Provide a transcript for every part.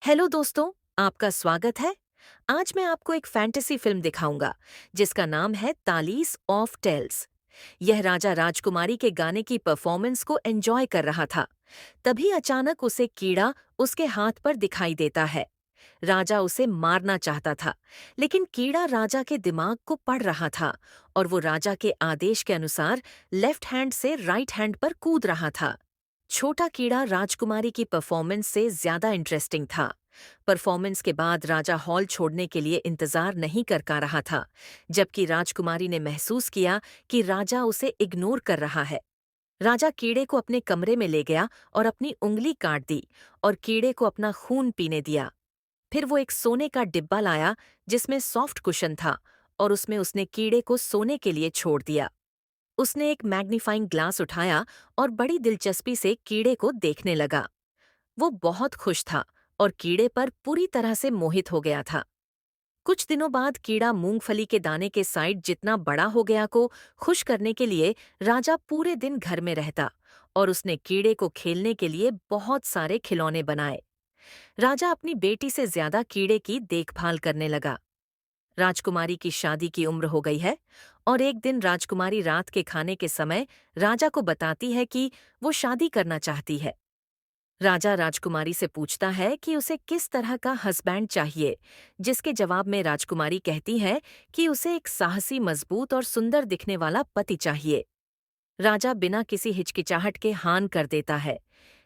Hello दोस्तों, आपका स्वागत है। आज मैं आपको एक फैंटेसी फिल्म दिखाऊंगा जिसका नाम है तालीस ऑफ टेल्स। यह राजा राजकुमारी के गाने की परफॉर्मेंस को एंजॉय कर रहा था। तभी अचानक उसे कीड़ा उसके हाथ पर दिखाई देता है। राजा उसे मारना चाहता था, लेकिन कीड़ा राजा के दिमाग को पढ़ रहा था और वो राजा के आदेश के अनुसार लेफ्ट हैंड से राइट हैंड पर कूद रहा था। छोटा कीड़ा राजकुमारी की परफॉर्मेंस से ज्यादा इंटरेस्टिंग था। परफॉर्मेंस के बाद राजा हॉल छोड़ने के लिए इंतजार नहीं कर पा रहा था, जबकि राजकुमारी ने महसूस किया कि राजा उसे इग्नोर कर रहा है। राजा कीड़े को अपने कमरे में ले गया और अपनी उंगली काट दी और कीड़े को अपना खून पीने दिया। फिर वो एक सोने का डिब्बा लाया जिसमें सॉफ्ट कुशन था और उसमें उसने कीड़े को सोने के लिए छोड़ दिया। उसने एक मैग्नीफाइंग ग्लास उठाया और बड़ी दिलचस्पी से कीड़े को देखने लगा। वो बहुत खुश था और कीड़े पर पूरी तरह से मोहित हो गया था। कुछ दिनों बाद कीड़ा मूंगफली के दाने के साइड जितना बड़ा हो गया को खुश करने के लिए राजा पूरे दिन घर में रहता और उसने कीड़े को खेलने के लिए बहुत सारे खिलौने बनाए। राजा अपनी बेटी से ज्यादा कीड़े की देखभाल करने लगा। राजकुमारी की शादी की उम्र हो गई है और एक दिन राजकुमारी रात के खाने के समय राजा को बताती है कि वो शादी करना चाहती है। राजा राजकुमारी से पूछता है कि उसे किस तरह का हस्बैंड चाहिए, जिसके जवाब में राजकुमारी कहती है कि उसे एक साहसी, मजबूत और सुंदर दिखने वाला पति चाहिए। राजा बिना किसी हिचकिचाहट के हाँ कर देता है,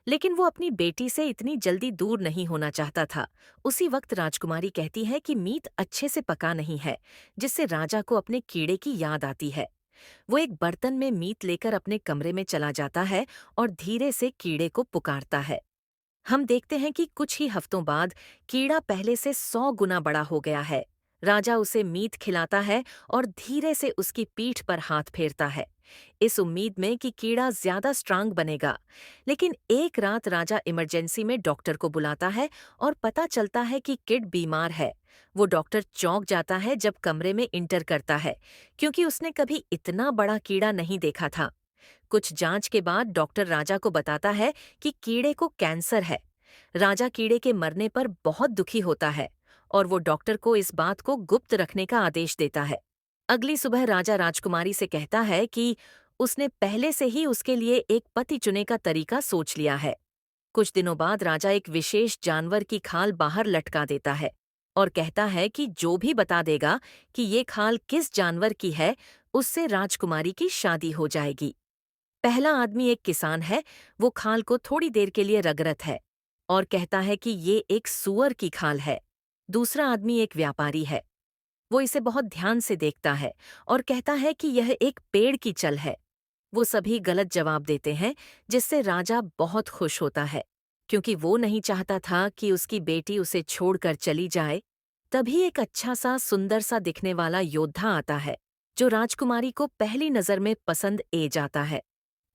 लेकिन वो अपनी बेटी से इतनी जल्दी दूर नहीं होना चाहता था। उसी वक्त राजकुमारी कहती है कि मीट अच्छे से पका नहीं है, जिससे राजा को अपने कीड़े की याद आती है। वो एक बर्तन में मीट लेकर अपने कमरे में चला जाता है और धीरे से कीड़े को पुकारता है। हम देखते हैं कि कुछ ही हफ्तों बाद कीड़ा पहले से 100 गुना बड़ा हो गया है। राजा उसे मीट खिलाता है और धीरे से उसकी पीठ पर हाथ फेरता है, इस उम्मीद में कि कीड़ा ज्यादा स्ट्रांग बनेगा। लेकिन एक रात राजा इमरजेंसी में डॉक्टर को बुलाता है और पता चलता है कि किड बीमार है। वो डॉक्टर चौंक जाता है जब कमरे में इंटर करता है, क्योंकि उसने कभी इतना बड़ा कीड़ा नहीं देखा था। कुछ जांच के बाद डॉक्टर राजा को बताता है कि कीड़े को कैंसर है। राजा कीड़े के मरने पर बहुत दुखी होता है और वो डॉक्टर को इस बात को गुप्त रखने का आदेश देता है। अगली सुबह राजा राजकुमारी से कहता है कि उसने पहले से ही उसके लिए एक पति चुने का तरीका सोच लिया है। कुछ दिनों बाद राजा एक विशेष जानवर की खाल बाहर लटका देता है और कहता है कि जो भी बता देगा कि ये खाल किस जानवर की है, उससे राजकुमारी की शादी हो जाएगी। पहला आदमी एक किसान है। वो खाल को थोड़ी देर के लिए रगड़त है और कहता है कि ये एक सूअर की खाल है। दूसरा आदमी एक व्यापारी है। वो इसे बहुत ध्यान से देखता है और कहता है कि यह एक पेड़ की चल है। वो सभी गलत जवाब देते हैं, जिससे राजा बहुत खुश होता है, क्योंकि वो नहीं चाहता था कि उसकी बेटी उसे छोड़कर चली जाए। तभी एक अच्छा सा, सुंदर सा दिखने वाला योद्धा आता है, जो राजकुमारी को पहली नजर में पसंद ए जाता है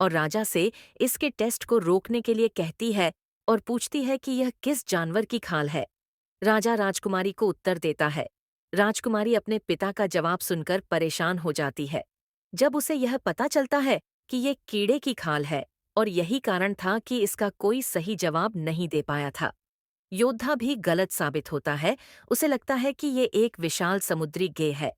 और राजा से इसके टेस्ट को रोकने के लिए कहती है और पूछती है कि यह किस जानवर की खाल है। राजा राजकुमारी को उत्तर देता है। राजकुमारी अपने पिता का जवाब सुनकर परेशान हो जाती है, जब उसे यह पता चलता है कि ये कीड़े की खाल है और यही कारण था कि इसका कोई सही जवाब नहीं दे पाया था। योद्धा भी गलत साबित होता है। उसे लगता है कि ये एक विशाल समुद्री गे है।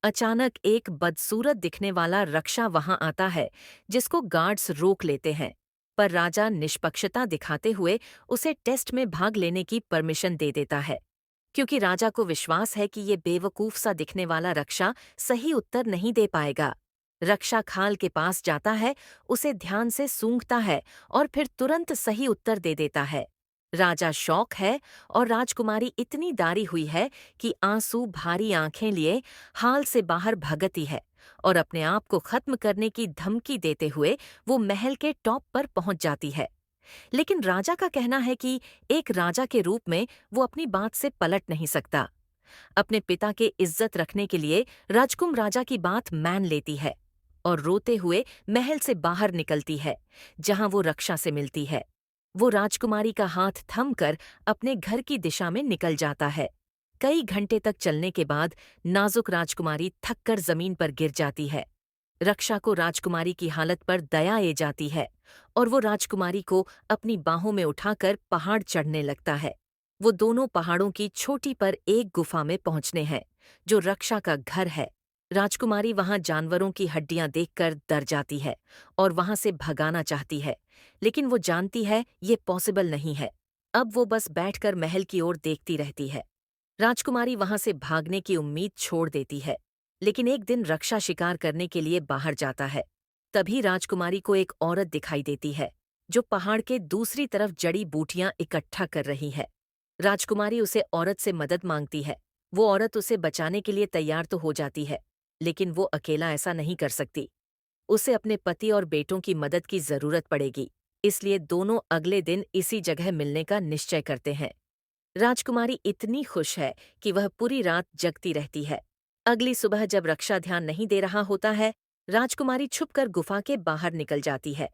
अचानक एक बदसूरत दिखने वाला रक्षा वहां आता है, जिसको गार्ड्स रोक लेते हैं। पर राजा निष्पक्षता दिखाते हुए उसे टेस्ट में भाग लेने की परमिशन दे देता है, क्योंकि राजा को विश्वास है कि ये बेवकूफ सा दिखने वाला रक्षा सही उत्तर नहीं दे पाएगा। रक्षा खाल के पास जाता है, उसे ध्यान से सूंघता है और फिर तुरंत सही उत्तर दे देता है। राजा शौक है और राजकुमारी इतनी डारी हुई है कि आंसू भारी आंखें लिए हाल से बाहर भगती है और अपने आप को खत्म करने की धमकी देते हुए वो महल के टॉप पर पहुंच जाती है। लेकिन राजा का कहना है कि एक राजा के रूप में वो अपनी बात से पलट नहीं सकता। अपने पिता के इज्जत रखने के लिए राजकुम राजा की बात मान लेती है और रोते हुए महल से बाहर निकलती है, जहां वो रक्षा से मिलती है। वो राजकुमारी का हाथ थमकर अपने घर की दिशा में निकल जाता है। कई घंटे तक चलने के बाद नाजुक राजकुमारी थककर जमीन पर गिर जाती है। रक्षा को राजकुमारी की हालत पर दया ए जाती है और वो राजकुमारी को अपनी बाहों में उठाकर पहाड़ चढ़ने लगता है। वो दोनों पहाड़ों की छोटी पर एक गुफा में पहुंचने हैं, जो रक्षा का घर है। राजकुमारी वहां जानवरों की हड्डियां देखकर डर जाती है और वहां से भगाना चाहती है, लेकिन वो जानती है ये पॉसिबल नहीं है। अब वो बस बैठकर महल की ओर देखती रहती है। राजकुमारी वहां से भागने की उम्मीद छोड़ देती है, लेकिन एक दिन रक्षा शिकार करने के लिए बाहर जाता है। तभी राजकुमारी को एक औरत दिखाई देती है, जो पहाड़ के दूसरी तरफ जड़ी बूटियां इकट्ठा कर रही है। राजकुमारी उसे औरत से मदद मांगती है। वो औरत उसे बचाने के लिए तैयार तो हो जाती है, लेकिन वो अकेला ऐसा नहीं कर सकती। उसे अपने पति और बेटों की मदद की जरूरत पड़ेगी, इसलिए दोनों अगले दिन इसी जगह मिलने का निश्चय करते हैं। राजकुमारी इतनी खुश है कि वह पूरी रात जगती रहती है। अगली सुबह जब रक्षा ध्यान नहीं दे रहा होता है, राजकुमारी छुपकर गुफा के बाहर निकल जाती है।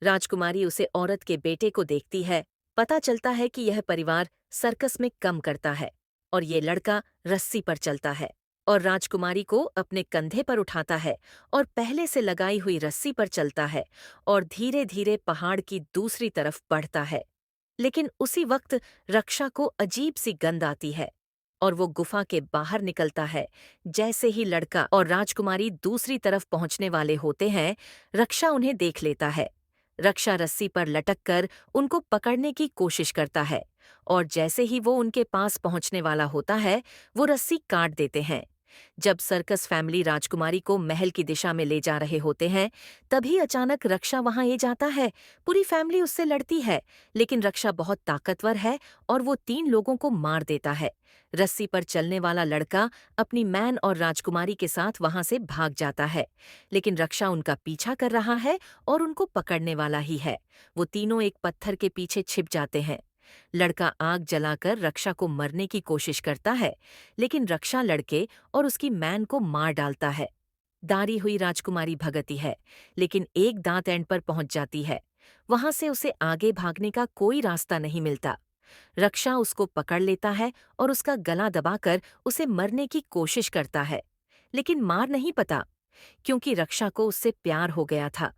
राजकुमारी उसे औरत के बेटे को देखती है। पता चलता है कि यह परिवार सर्कस में काम करता है और ये लड़का रस्सी पर चलता है और राजकुमारी को अपने कंधे पर उठाता है और पहले से लगाई हुई रस्सी पर चलता है और धीरे धीरे पहाड़ की दूसरी तरफ बढ़ता है। लेकिन उसी वक्त रक्षा को अजीब सी गंध आती है और वो गुफा के बाहर निकलता है। जैसे ही लड़का और राजकुमारी दूसरी तरफ पहुंचने वाले होते हैं, रक्षा उन्हें देख लेता है। रक्षा रस्सी पर लटक कर उनको पकड़ने की कोशिश करता है और जैसे ही वो उनके पास पहुंचने वाला होता है, वो रस्सी काट देते हैं। जब सर्कस फैमिली राजकुमारी को महल की दिशा में ले जा रहे होते हैं, तभी अचानक रक्षा वहां आ जाता है। पूरी फैमिली उससे लड़ती है, लेकिन रक्षा बहुत ताकतवर है और वो 3 लोगों को मार देता है। रस्सी पर चलने वाला लड़का अपनी मैन और राजकुमारी के साथ वहां से भाग जाता है, लेकिन रक्षा उनका पीछा कर रहा है और उनको पकड़ने वाला ही है। वो तीनों एक पत्थर के पीछे छिप जाते हैं। लड़का आग जलाकर रक्षा को मरने की कोशिश करता है, लेकिन रक्षा लड़के और उसकी मैन को मार डालता है। दारी हुई राजकुमारी भगती है, लेकिन एक दांत एंड पर पहुंच जाती है। वहां से उसे आगे भागने का कोई रास्ता नहीं मिलता। रक्षा उसको पकड़ लेता है और उसका गला दबाकर उसे मरने की कोशिश करता है, लेकिन मार नहीं पाता, क्योंकि रक्षा को उससे प्यार हो गया था।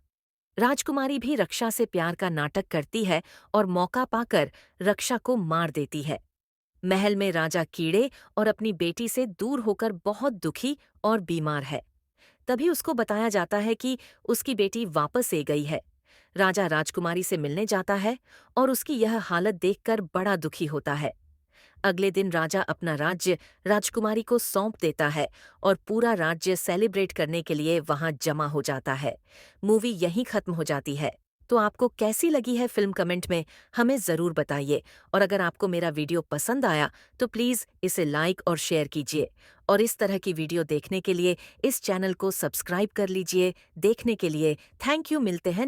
राजकुमारी भी रक्षा से प्यार का नाटक करती है और मौका पाकर रक्षा को मार देती है। महल में राजा कीड़े और अपनी बेटी से दूर होकर बहुत दुखी और बीमार है। तभी उसको बताया जाता है कि उसकी बेटी वापस आ गई है। राजा राजकुमारी से मिलने जाता है और उसकी यह हालत देखकर बड़ा दुखी होता है। अगले दिन राजा अपना राज्य राजकुमारी को सौंप देता है और पूरा राज्य सेलिब्रेट करने के लिए वहां जमा हो जाता है। मूवी यहीं खत्म हो जाती है। तो आपको कैसी लगी है फिल्म कमेंट में हमें ज़रूर बताइए, और अगर आपको मेरा वीडियो पसंद आया तो प्लीज़ इसे लाइक और शेयर कीजिए और इस तरह की वीडियो देखने के लिए इस चैनल को सब्सक्राइब कर लीजिए। देखने के लिए थैंक यू। मिलते हैं